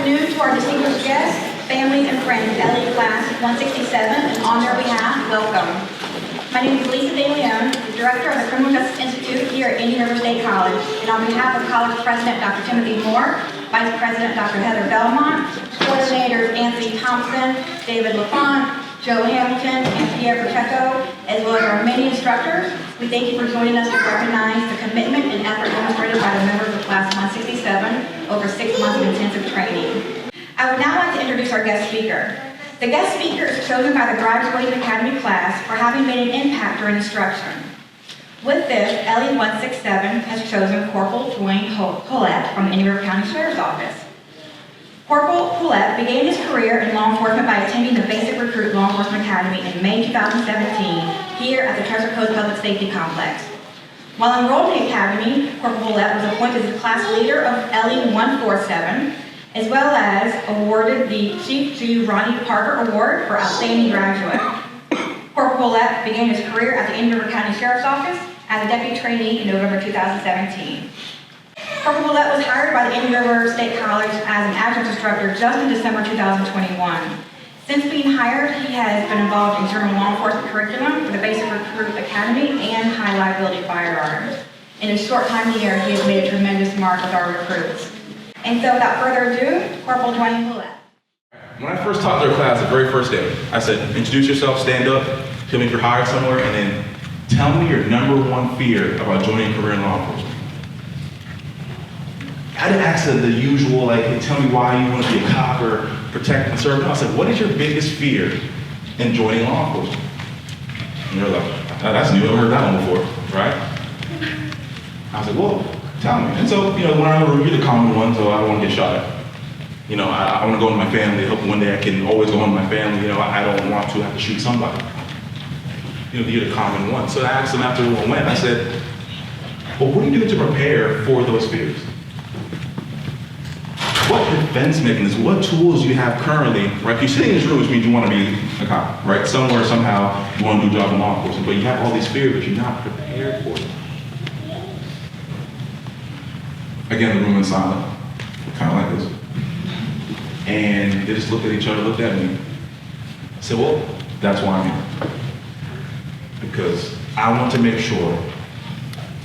afternoon to our distinguished guests, families, and friends of LE Class 167, and on their behalf, welcome. My name is Lisa DeLeon, the Director of the Criminal Justice Institute here at Indian River State College, and on behalf of College President Dr. Timothy Moore, Vice President Dr. Heather Belmont, Coordinators Anthony Thompson, David LaFont, Joe Hamilton, and Pierre Pacheco, as well as our many instructors, we thank you for joining us to recognize the commitment and effort demonstrated by the members of Class 167 over 6 months of intensive training. I would now like to introduce our guest speaker. The guest speaker is chosen by the Graduating Academy class for having made an impact during instruction. With this, LE 167 has chosen Corporal Dwayne Hoilett from the River County Sheriff's Office. Corporal Hoilett began his career in law enforcement by attending the Basic Recruit Law Enforcement Academy in May 2017 here at the Treasure Coast Public Safety Complex. While enrolled in the academy, Corporal Hoilett was appointed as class leader of LE 147, as well as awarded the Chief G. Ronnie Parker Award for Outstanding Graduate. Corporal Hoilett began his career at the River County Sheriff's Office as a deputy trainee in November 2017. Corporal Hoilett was hired by the Indian River State College as an adjunct instructor just in December 2021. Since being hired, he has been involved in general law enforcement curriculum for the Basic Recruit Academy and high liability firearms. In his short time here, he has made a tremendous mark with our recruits. And so without further ado, Corporal Dwayne Hoilett. When I first taught their class the very first day, I said, introduce yourself, stand up, tell me if you're hired somewhere, and then tell me your #1 fear about joining a career in law enforcement. I didn't ask the usual, like, hey, tell me why you want to be a cop or protect and serve. No, I said, what is your biggest fear in joining law enforcement? And they're like, oh, that's new, I've heard that one before, right? I was like, well, tell me. And so, when I'm in the room, you're the common one, so I don't want to get shot at. I want to go into my family. I hope one day I can always go into my family. I don't want to have to shoot somebody. You're the common one. So I asked them after we went, I said, well, what do you do to prepare for those fears? What defense mechanisms, what tools you have currently, right? You're sitting in this room, which means you want to be a cop, right? Somewhere, somehow, you want to do a job in law enforcement, but you have all these fears, but you're not prepared for them. Again, the room is silent, kind of like this. And they just looked at each other, looked at me. I said, well, that's why I'm here. Because I want to make sure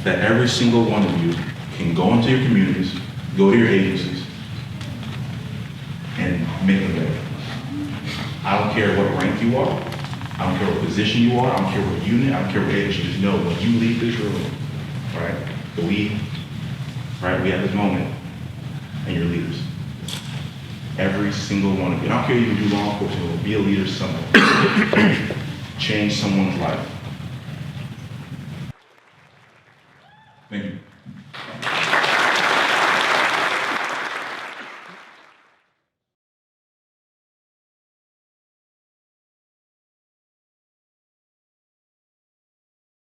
that every single one of you can go into your communities, go to your agencies, and make it better. I don't care what rank you are. I don't care what position you are. I don't care what unit. I don't care what agency. Just know when you leave this room, right? We have this moment, and you're leaders. Every single one of you. I don't care if you can do law enforcement, be a leader somewhere. Change someone's life.